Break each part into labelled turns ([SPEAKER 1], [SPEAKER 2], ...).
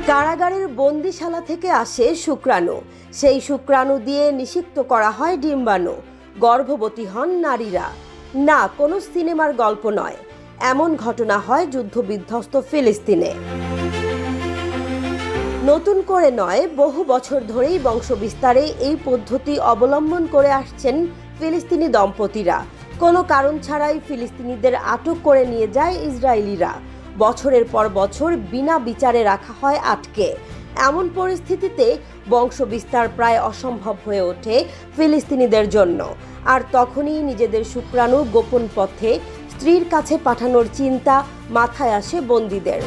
[SPEAKER 1] কারাগারের বন্দিশালা থেকে আসে শুক্রাণু, সেই শুক্রাণু দিয়ে নিষিক্ত করা হয় ডিম্বাণু, গর্ভবতী হন নারীরা। না, কোনো সিনেমার গল্প নয়, এমন ঘটনা হয় যুদ্ধবিধ্বস্ত ফিলিস্তিনে। নতুন করে নয়, বহু বছর ধরেই বংশবিস্তারে এই পদ্ধতি অবলম্বন করে আসছেন ফিলিস্তিনি দম্পতিরা। কোনো কারণ ছাড়াই ফিলিস্তিনিদের আটক করে নিয়ে যায় ইসরায়েলিরা। বছরের পর বছর বিনা বিচারে রাখা হয় আটকে। এমন পরিস্থিতিতে বংশবিস্তার প্রায় অসম্ভব হয়ে ওঠে ফিলিস্তিনিদের জন্য। আর তখনই নিজেদের শুক্রাণু গোপন পথে স্ত্রীর কাছে পাঠানোর চিন্তা মাথায় আসে বন্দীদের।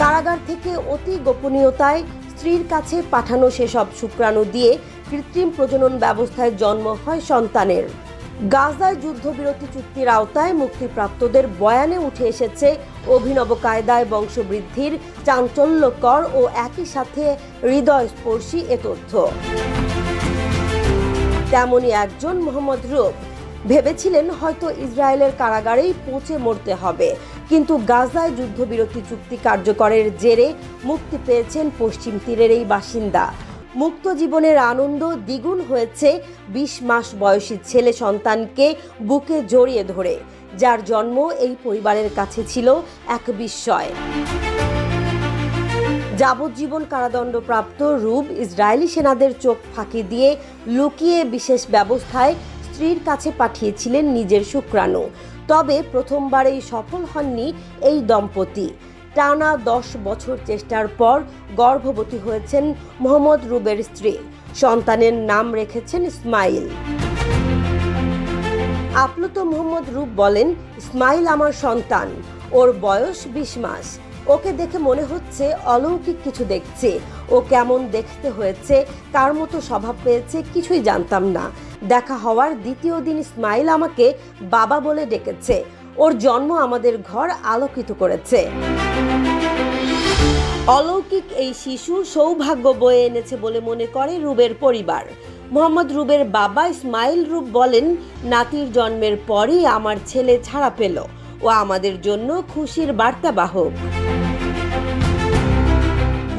[SPEAKER 1] কারাগার থেকে অতি গোপনীয়তায় স্ত্রীর কাছে পাঠানো সেসব শুক্রাণু দিয়ে কৃত্রিম প্রজনন ব্যবস্থায় জন্ম হয় সন্তানের। গাজায় যুদ্ধবিরতি চুক্তির আওতায় মুক্তিপ্রাপ্তদের বয়ানে উঠে এসেছে অভিনব কায়দায় বংশবৃদ্ধির চাঞ্চল্যকর ও একই সাথে হৃদয়স্পর্শী এ তথ্য। তেমনই একজন মোহাম্মদ রূপ ভেবেছিলেন হয়তো ইসরায়েলের কারাগারেই পচে মরতে হবে, কিন্তু গাজায় যুদ্ধবিরতি চুক্তি কার্যকরের জেরে মুক্তি পেয়েছেন পশ্চিম তীরের এই বাসিন্দা। মুক্ত জীবনের আনন্দ দ্বিগুণ হয়েছে ২০ মাস বয়সী ছেলে সন্তানকে বুকে জড়িয়ে ধরে, যার জন্ম এই পরিবারের কাছে ছিল এক বিস্ময়। যাবজ্জীবন কারাদণ্ডপ্রাপ্ত রূপ ইসরায়েলি সেনাদের চোখ ফাঁকি দিয়ে লুকিয়ে বিশেষ ব্যবস্থায় স্ত্রীর কাছে পাঠিয়েছিলেন নিজের শুক্রাণু। তবে প্রথমবারেই সফল হননি এই দম্পতি। টানা ১০ বছর চেষ্টার পর গর্ভবতী হয়েছেন মোহাম্মদ রুবের স্ত্রী। সন্তানের নাম রেখেছেন ইসমাইল। আপ্লুত মোহাম্মদ রূপ বলেন, ইসমাইল আমার সন্তান, ওর বয়স ২০ মাস। ওকে দেখে মনে হচ্ছে অলৌকিক কিছু দেখছে। ও কেমন দেখতে হয়েছে, কার মতো স্বভাব পেয়েছে কিছুই জানতাম না। দেখা হওয়ার দ্বিতীয় দিন ইসমাইল আমাকে বাবা বলে ডেকেছে। ওর জন্ম আমাদের ঘর আলোকিত করেছে। অলৌকিক এই শিশু সৌভাগ্য বয়ে এনেছে বলে মনে করে রুবের পরিবার। মোহাম্মদ রুবের বাবা ইসমাইল রূপ বলেন, নাতির জন্মের পরই আমার ছেলে ছাড়া পেল। ও আমাদের জন্য খুশির বার্তাবাহক।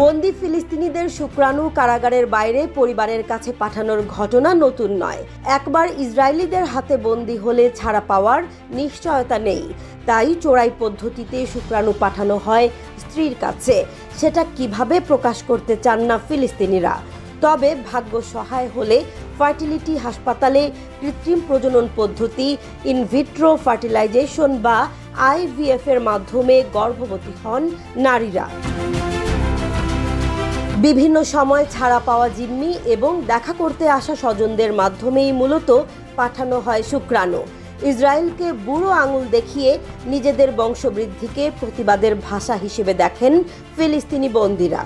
[SPEAKER 1] বন্দি ফিলিস্তিনিদের শুক্রাণু কারাগারের বাইরে পরিবারের কাছে পাঠানোর ঘটনা নতুন নয়। একবার ইসরায়েলিদের হাতে বন্দী হলে ছাড়া পাওয়ার নিশ্চয়তা নেই, তাই চোরাই পদ্ধতিতে শুক্রাণু পাঠানো হয় স্ত্রীর কাছে। সেটা কিভাবে প্রকাশ করতে চান না ফিলিস্তিনিরা। তবে ভাগ্য সহায় হলে ফার্টিলিটি হাসপাতালে কৃত্রিম প্রজনন পদ্ধতি ইনভিট্রো ফার্টিলাইজেশন বা IVF এর মাধ্যমে গর্ভবতী হন নারীরা। বিভিন্ন সময় ছাড়া পাওয়া জিম্মি এবং দেখা করতে আসা স্বজনদের মাধ্যমেই মূলত পাঠানো হয় শুক্রাণু। ইসরায়েলকে বুড়ো আঙুল দেখিয়ে নিজেদের বংশবৃদ্ধিকে প্রতিবাদের ভাষা হিসেবে দেখেন ফিলিস্তিনি বন্দীরা।